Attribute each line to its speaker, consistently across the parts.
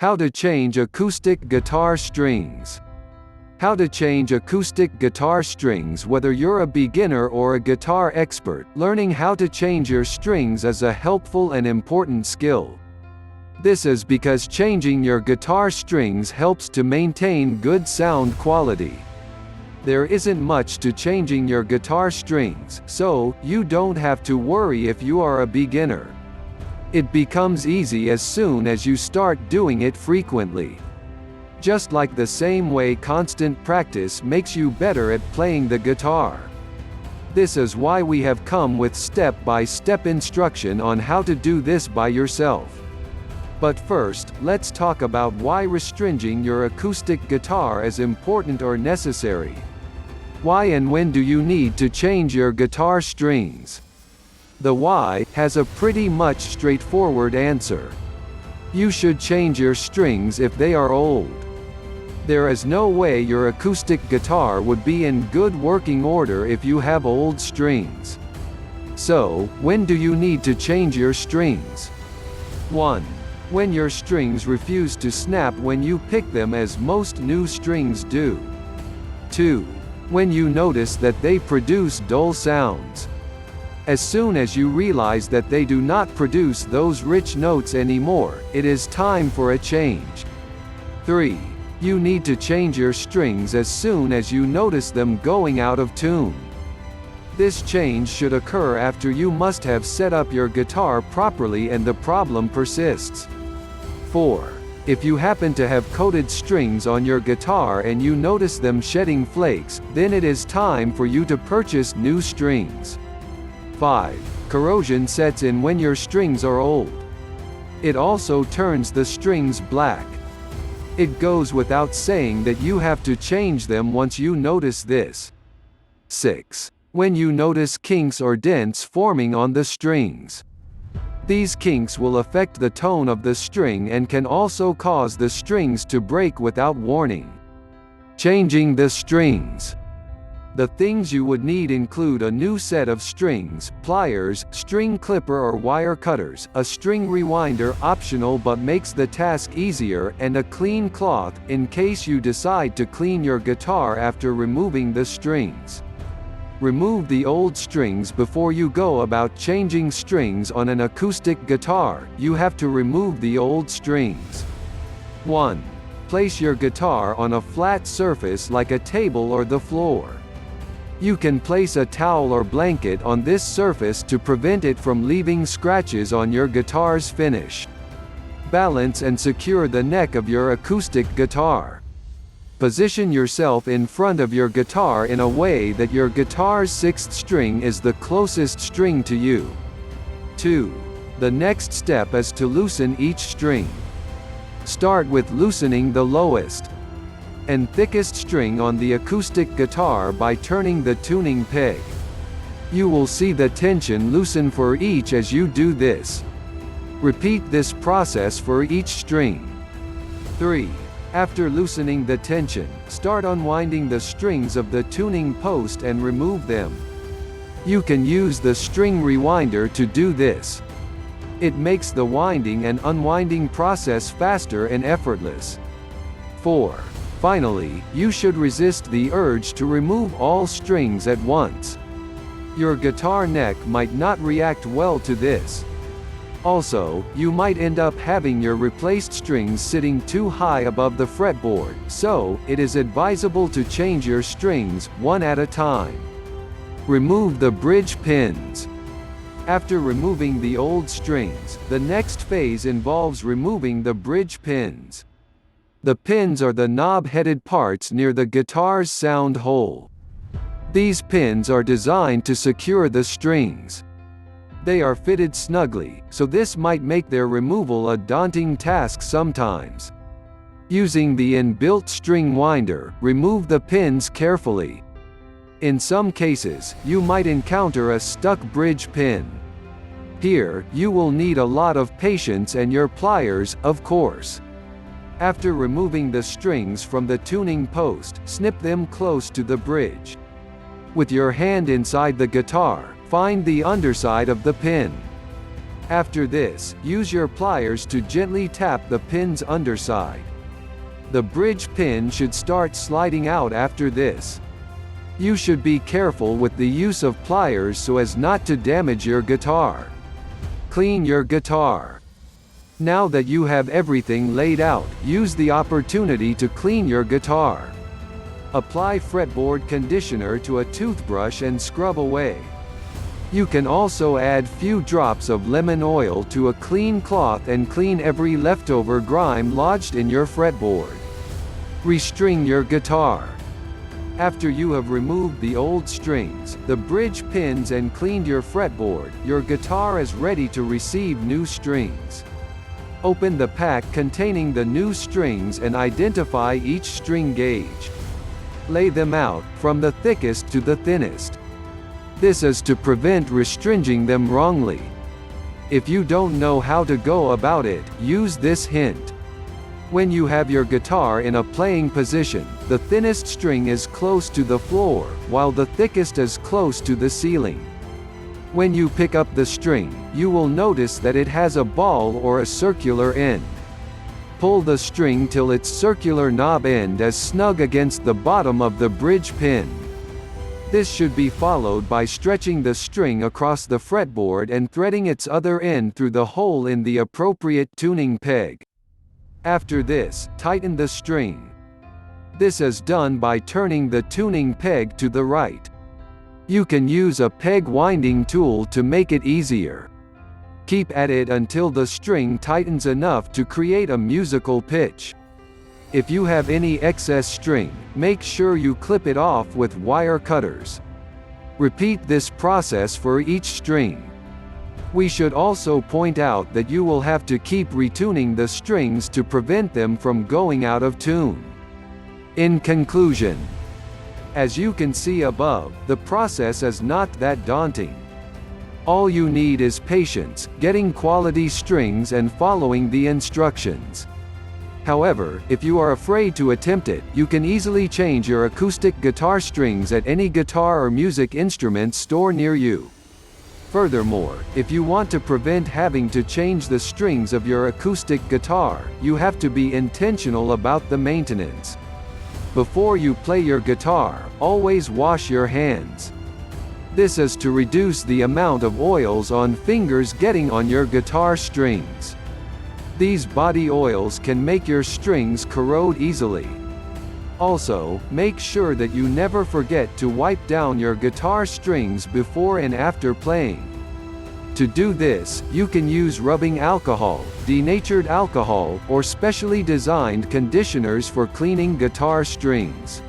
Speaker 1: How to change acoustic guitar strings. How to change acoustic guitar strings. Whether you're a beginner or a guitar expert, learning how to change your strings is a helpful and important skill. This is because changing your guitar strings helps to maintain good sound quality. There isn't much to changing your guitar strings, so you don't have to worry if you are a beginner. It becomes easy as soon as you start doing it frequently. Just like the same way constant practice makes you better at playing the guitar. This is why we have come with step-by-step instruction on how to do this by yourself. But first, let's talk about why restringing your acoustic guitar is important or necessary. Why and when do you need to change your guitar strings? The why has a pretty much straightforward answer. You should change your strings if they are old. There is no way your acoustic guitar would be in good working order if you have old strings. So, when do you need to change your strings? 1. When your strings refuse to snap when you pick them, as most new strings do. 2. When you notice that they produce dull sounds. As soon as you realize that they do not produce those rich notes anymore, it is time for a change. 3. You need to change your strings as soon as you notice them going out of tune. This change should occur after you must have set up your guitar properly and the problem persists. 4. If you happen to have coated strings on your guitar and you notice them shedding flakes, then it is time for you to purchase new strings. 5. Corrosion sets in when your strings are old. It also turns the strings black. It goes without saying that you have to change them once you notice this. 6. When you notice kinks or dents forming on the strings. These kinks will affect the tone of the string and can also cause the strings to break without warning. Changing the strings. The things you would need include a new set of strings, pliers, string clipper or wire cutters, a string rewinder, optional but makes the task easier, and a clean cloth, in case you decide to clean your guitar after removing the strings. Remove the old strings before you go about changing strings on an acoustic guitar. You have to remove the old strings. 1. Place your guitar on a flat surface like a table or the floor. You can place a towel or blanket on this surface to prevent it from leaving scratches on your guitar's finish. Balance and secure the neck of your acoustic guitar. Position yourself in front of your guitar in a way that your guitar's sixth string is the closest string to you. 2. The next step is to loosen each string. Start with loosening the lowest and thickest string on the acoustic guitar by turning the tuning peg. You will see the tension loosen for each as you do this. Repeat this process for each string. 3. After loosening the tension, start unwinding the strings of the tuning post and remove them. You can use the string rewinder to do this. It makes the winding and unwinding process faster and effortless. 4. Finally, you should resist the urge to remove all strings at once. Your guitar neck might not react well to this. Also, you might end up having your replaced strings sitting too high above the fretboard, so it is advisable to change your strings one at a time. Remove the bridge pins. After removing the old strings, the next phase involves removing the bridge pins. The pins are the knob-headed parts near the guitar's sound hole. These pins are designed to secure the strings. They are fitted snugly, so this might make their removal a daunting task sometimes. Using the inbuilt string winder, remove the pins carefully. In some cases, you might encounter a stuck bridge pin. Here, you will need a lot of patience and your pliers, of course. After removing the strings from the tuning post, snip them close to the bridge. With your hand inside the guitar, find the underside of the pin. After this, use your pliers to gently tap the pin's underside. The bridge pin should start sliding out after this. You should be careful with the use of pliers so as not to damage your guitar. Clean your guitar. Now that you have everything laid out, use the opportunity to clean your guitar. Apply fretboard conditioner to a toothbrush and scrub away. You can also add few drops of lemon oil to a clean cloth and clean every leftover grime lodged in your fretboard. Restring your guitar. After you have removed the old strings, the bridge pins and cleaned your fretboard, your guitar is ready to receive new strings. Open the pack containing the new strings and identify each string gauge. Lay them out, from the thickest to the thinnest. This is to prevent restringing them wrongly. If you don't know how to go about it, use this hint. When you have your guitar in a playing position, the thinnest string is close to the floor, while the thickest is close to the ceiling. When you pick up the string, you will notice that it has a ball or a circular end. Pull the string till its circular knob end is snug against the bottom of the bridge pin. This should be followed by stretching the string across the fretboard and threading its other end through the hole in the appropriate tuning peg. After this, tighten the string. This is done by turning the tuning peg to the right. You can use a peg winding tool to make it easier. Keep at it until the string tightens enough to create a musical pitch. If you have any excess string, make sure you clip it off with wire cutters. Repeat this process for each string. We should also point out that you will have to keep retuning the strings to prevent them from going out of tune. In conclusion, as you can see above, the process is not that daunting. All you need is patience, getting quality strings and following the instructions. However, if you are afraid to attempt it, you can easily change your acoustic guitar strings at any guitar or music instrument store near you. Furthermore, if you want to prevent having to change the strings of your acoustic guitar, you have to be intentional about the maintenance. Before you play your guitar, always wash your hands. This is to reduce the amount of oils on fingers getting on your guitar strings. These body oils can make your strings corrode easily. Also, make sure that you never forget to wipe down your guitar strings before and after playing. To do this, you can use rubbing alcohol, denatured alcohol, or specially designed conditioners for cleaning guitar strings.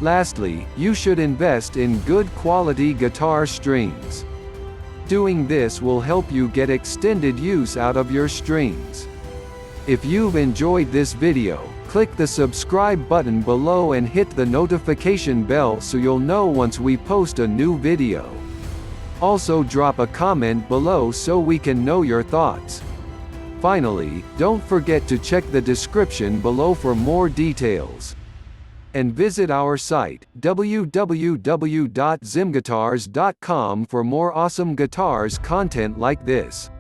Speaker 1: Lastly, you should invest in good quality guitar strings. Doing this will help you get extended use out of your strings. If you've enjoyed this video, click the subscribe button below and hit the notification bell so you'll know once we post a new video. Also drop a comment below so we can know your thoughts. Finally, don't forget to check the description below for more details. And visit our site, www.zimguitars.com for more awesome guitars content like this.